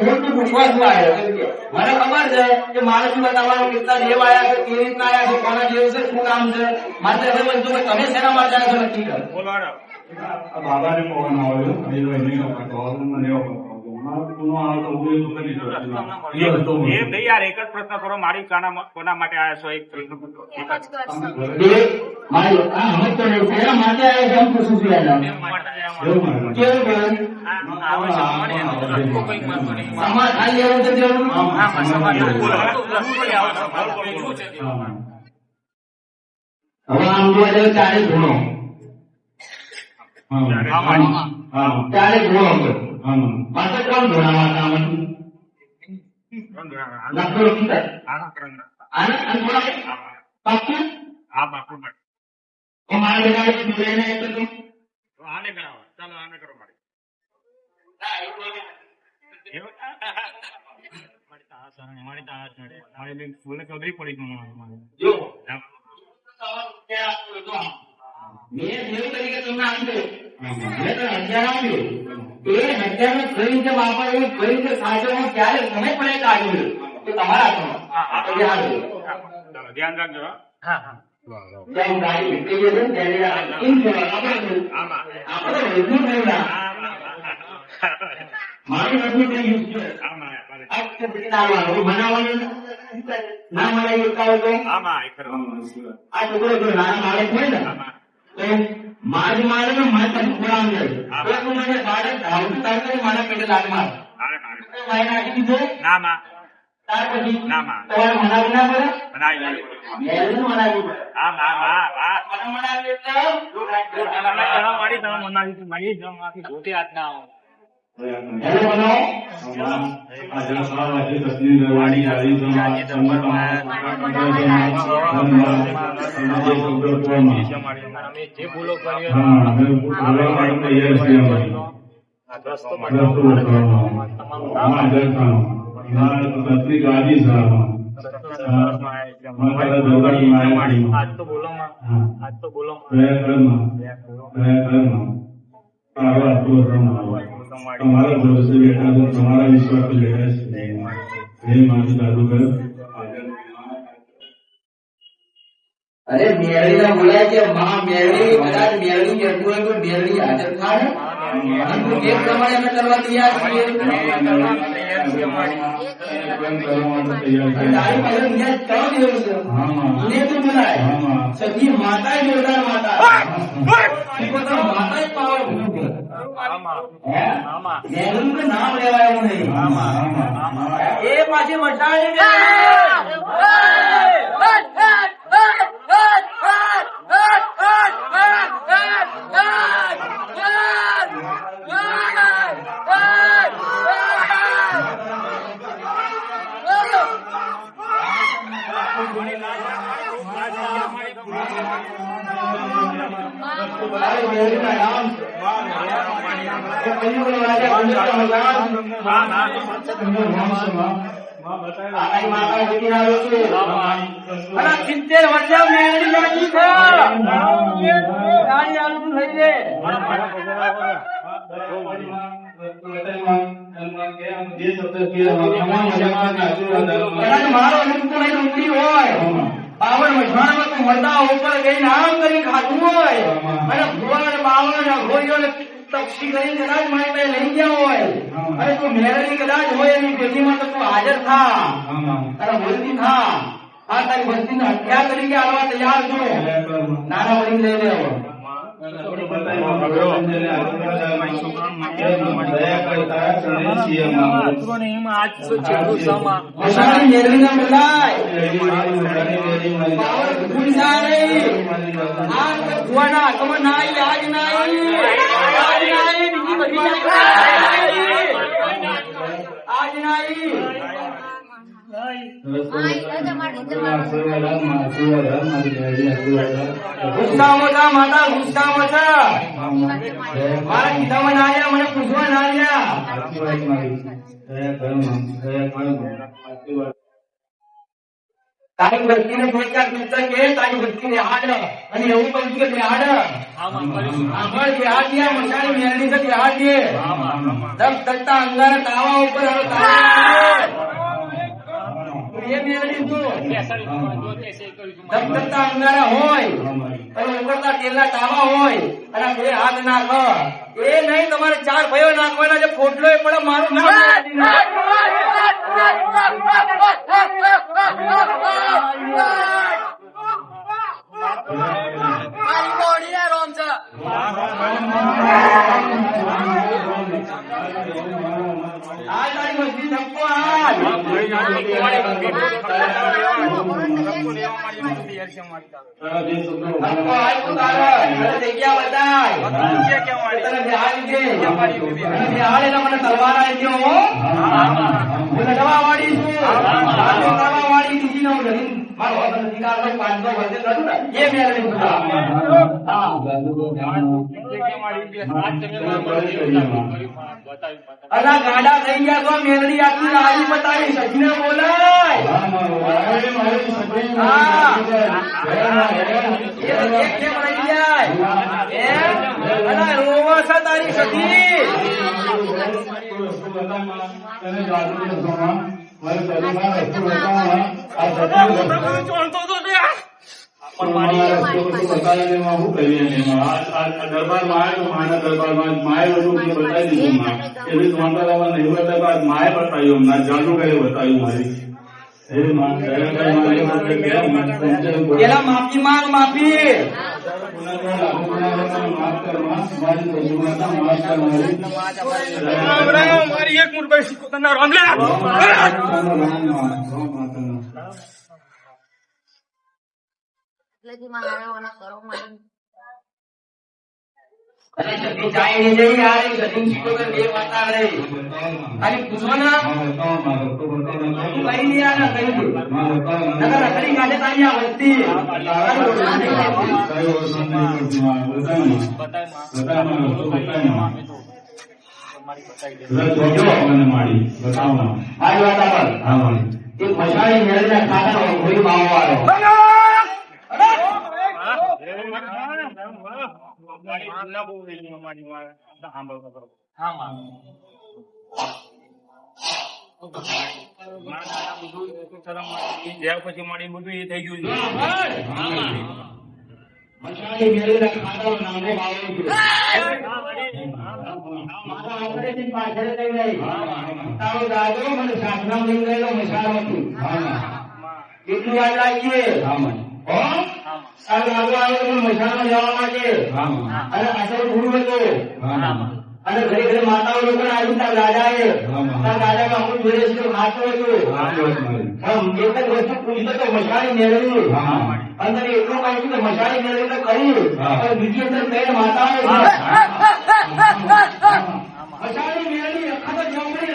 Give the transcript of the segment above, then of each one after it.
મોટું પૂછવા શું આવ્યો મને ખબર છે કે મારે શું બતાવવાનું કેટલા દેવ આવ્યા છે કેવી રીતના આવ્યા છે કોના જેવું છે શું કામ છે મારે હવે બધું તમે શેના માટે આવ્યા છો નક્કી કરો બાબાને ફોન આવ્યો મને યાર એક જ પ્રશ્ન કરો મારી કોના માટે આવ્યા છો એક પ્રશ્ન માટે આવ્યા પૂછું છું સમાજ ખાલી એવું છે જરૂર હવે આમ જોવા જઈએ 40 ગુણો 40 ગુણો પાસે કોણ ભણાવવા આને ગણાવો ચાલો આને કરો મારી ચૌધરી પડી જો મેં દેવ તરીકે તમને આપ્યું મેં તો 11 આપ્યું એ 11 કઈ રીતે વાપરવું કઈ રીતે સાચવવું ક્યારે સમય પડે કાઢ્યું તો તમારા ધ્યાન રાખજો હા હા જેમ ગાડી વિકરી છે ત્યારે આપણે મારી નથી કઈ યુઝ છે આ બનાવવાનું ના મળે એવું તો આ છોકરો જો નાના બાળક હોય ને તો માર મારે ને મારે તને ખોરાક મળે તો તું મને બાળક ધાવતું તારે મારા પેટે લાગ માર મારે નાખી દીધો ના માં ત્યાર પછી ના માં તમારે મનાવી ના પડે બનાવી મનાવી આ માં મનાવી એટલે મારી તમે મનાવી મારી જમાથી ગોટી હાથ ના આવો જે ભૂલો કરી આજ તો બોલો તમારા ભરોસે બેઠા છો તમારા વિશ્વાસ બેઠા છે એ માણસ દાદુ કર અરે મેરડી ના બોલાય કે માં મેરડી કદાચ મેરડી કહેતું હોય તો મેરડી હાજર થાય એક પ્રમાણે અમે કરવા તૈયાર છીએ સખી માતા જોરદાર માતા માતા જ પાવર નામ લેવાય એવું નહીં એ પાછી મટાડી સિત્તેર વર્ષ મેળવી મારો નોકરી હોય બાવન મજવાણામાં તો મળતા ઉપર ગઈ નામ કરી ખાધું હોય અને ભુવન બાવન ઘોડીઓ તક્ષી કરી કદાચ મારી લઈ ગયા હોય અને તું મેળવી કદાચ હોય એની પેટીમાં તો તું હાજર થા તારા બોલતી થા આ તારી વસ્તીને હત્યા તરીકે આવવા તૈયાર છો નાના વળી લઈ લેવો માતા ગુસ્સામાં છે મારા કીધામાં ના આવ્યા મને પૂછવા ના આવ્યા તારી વૃત્તિને બે ચાર પુસ્તક કે તારી વૃત્તિ બેહાડ અને એવું કહું છું કે બેહાડ આગળ બેહાડ દે મસાણી મેળવી છે બેહાડ દે દસ ટકતા અંગારા તાવા ઉપર હવે એ મેળવી છું દસ ટકતા અંગારા હોય અને ઉકળતા તેલના તાવા હોય અને બે હાથ નાખ એ નહીં તમારે ચાર ભાઈઓ નાખવાના છે ફોટલો એ પણ મારું નામ મને તલવાર આવી ગયો વાળી છું વાળી બીજી નો મારો અધિકાર 500 વર્ષે કરું ને એ મેળવી અલા ગાડા થઈ ગયા તો મેળવી આટલી આવી બતાવી સજીને બોલાય કેમ રહી જાય રોવા છે તારી સજી પેલા માફી માંગ માફી મારી એક મુરભાઈ શીખો તના રામ મસાણી મેળવીને ખાતા કોઈ માવો પછી મળી બધું એ થઈ ગયું મસાણી મેળવીને ખાતા નામો પાછળ થઈ ગઈ તારો દાદો મને સાધના લઈ ગયેલો મસાલો હતું એટલું યાદ રાખીએ દાદો આવ્યો મસાલો જવા માટે અને અસર ગુરુ હતો અને ઘરે ઘરે માતાઓ લોકો આવ્યું તાર દાદાએ તાર દાદામાં આપણું જોડે છે ખાતો હતો એક જ વસ્તુ પૂછતો તો મસાણી મેળવી અંદર એટલું કહ્યું કે મસાણી મેળવી તો કર્યું પણ બીજી અંદર બે માતાઓ મસાણી મેળવી અખા તો જમણી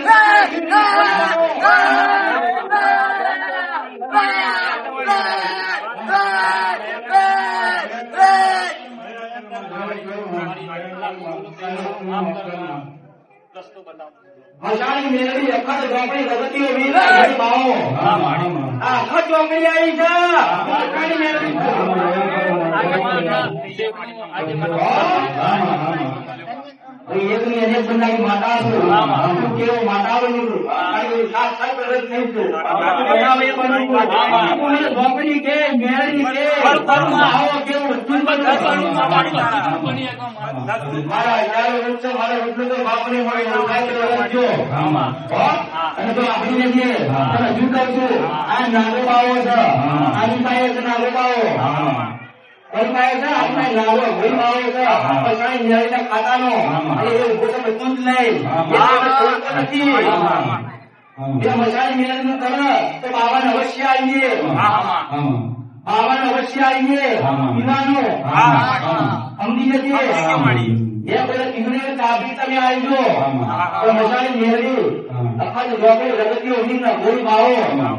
મસાણી મેળવી અખા તો જમણી રગતીઓ વીર બાવો આખા ચોકડી આવી છે મસાણી મેળવી એકની અનેક બંધાની માતા છું કેવો માતાઓ ઝોપડી કે મેળવી કે કેવું મારા યાર વૃક્ષ મારા વૃક્ષ તો બાપને મળે અને તો આપણી નથી તમે શું કહું છું આ નાગો બાવો છે આની પાસે છે નાગો બાવો ખાતાનો બધું જ નહીં મસાણી મેળવી કરે તો બાબાને અવશ્ય આવીએ બાબાને અવશ્ય આવીએ પીવાનું સમજી જશે એ પેલા પીવને કાપી તમે આવજો તો મસાણી મેળવી અખંડ રોકડી રગતીઓ ઊંઘી ગોળી ભાવો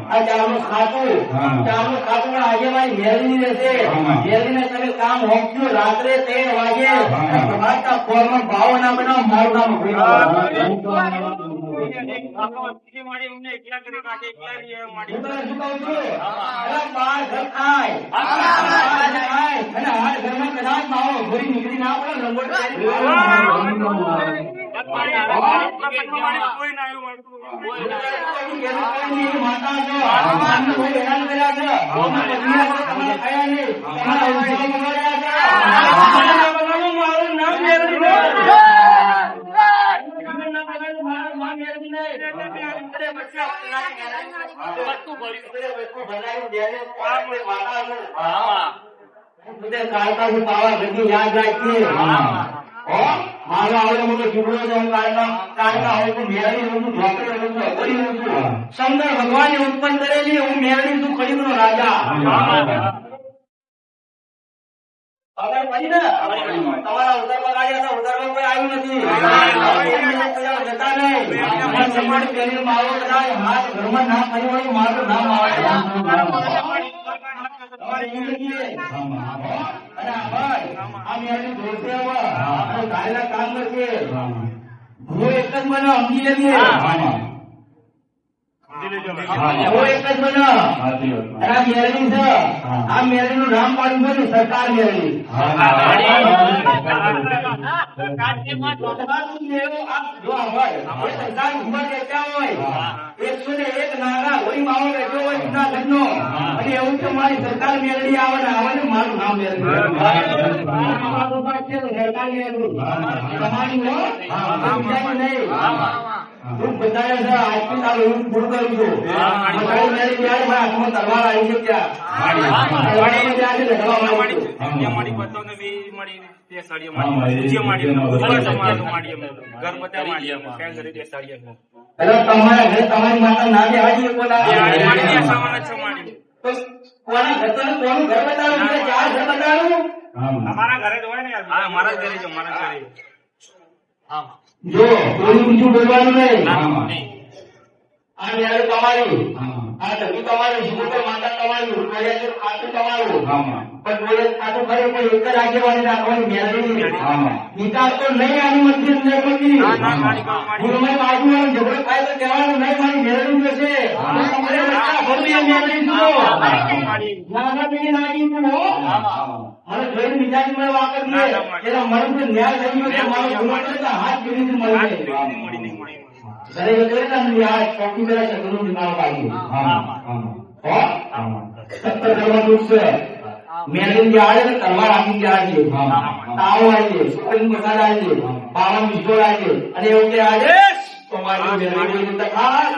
આ ચારનું ખાતું આજે મારી મેળવી રહેશે મેળવીને તમે કામ હોંક્યું રાત્રે 3 વાગે પ્રભાતના ફોર્મમાં ભાવો ના બનાવો મારું નામ બીજી મારી અમને એકલા કરી નાખે, એકલા બી એ મારી. હું તને શું કહું છું? અલા, બાર ઘર ખાય. બાર ખાય. અને હાથ ઘરમાં કદાચ માવો ઘોડી નીકળી ના પડે, લંગોટ કરી. કોઈ ના આવ્યું મારતું. માતા છો. આમને કોઈ હેરાન કર્યા છે. તમારા ખાયા નહીં. તમારા ઉદ્યોગો બગાડ્યા છે. મારું નામ મેળવી લો. યાદ રાખીએ. મારો આવડે મોટો ચૂકડો છે, હું કાળકા હોય તો મેળવી રહું છું, ઢોકળી રહું છું, અઘરી રહું છું. શંકર ભગવાને ઉત્પન્ન કરેલી હું મેળવી છું, ખડીનો રાજા. ખબર પડી ને? તમારા ઉદર બગાડ્યા હતા, ઉદરમાં કોઈ આવ્યું નથી. જતા નહીં. તમારી પેલી માવો કદાચ હાથ ઘરમાં ના ફરી હોય, મારું નામ આવે. તમારી જિંદગી અને ભાઈ આ મેળવી જોશે હવે. આપણે કાયદા કામ કરશે. હું એક જ મને સમજી લેજે. હું એક જ મને. અને આ મેળવી છે. આ મેળવી નું નામ પાડ્યું છે સરકાર મેળવી. જો ભાઈ સરકાર ઉંમર બેઠા હોય 101 નાના હોળી માવો બેઠો હોય જૂનાગઢનો અને એવું કે મારી સરકાર મેળવી આવે ને મારું નામ મેળવી. સરકાર મેળવી તમારી હો નહીં. હું બતાવે છે આજથી તારું હું પૂરું કરું છું. મેળવી ત્યારે મારા હાથમાં તલવાર આવી છે ત્યાં. મારી બતાવને બી મારી તે સાડીઓ મારી જે મારી તમારું મારી ઘર બધા મારી ફેન કરી તે સાડીઓ તમારા ઘરે તમારી માતા ના બેહાડી કોના મારી સામાન છે મારી તો કોના ઘર તો કોનું ઘર બતાવું મને 4 ઘર બતાવું. અમારા ઘરે જ હોય ને. હા, મારા ઘરે જ, મારા ઘરે. હા, જો કોઈ બીજું બોલવાનું નહીં. નહીં. આ મેળવી તમારી, આ ધરતી તમારી, સુગોતર માતા તમારી, કોરિયાસર ખાતું તમારું. પણ કોઈ ખાતું ખરે પણ એક જ આગેવાની રાખવાની મેળવી. નિકાલ તો નહીં આની મંદિર નહીં મંદિર. હું તમારી બાજુવાળો ઝઘડો થાય તો કહેવાનું નહીં મારી મેળવી જશે. તમારે બધા ભરતી મેળવી જુઓ. નાના પેલી નાગી તું હો. મને જોઈને બીજાની મને વાકર નહીં. એના મન પર ન્યાય થઈ ગયો તો મારો ગુનો કરે તો હાથ જોડીને મળી જાય. ઘરે ગયો ને આ ચોકી પેલા શબ્દનું નિકાલ કાઢ્યું. સત્તર ધર્મ દુઃખ છે. મેળવી જે આવે ને તલવાર આપી જાય છે. તાવ આવી છે, સુકન પ્રસાદ આવી છે, પાવન વિશ્વર આવી છે અને એવું કે આજે તમારી મેળવી ખાસ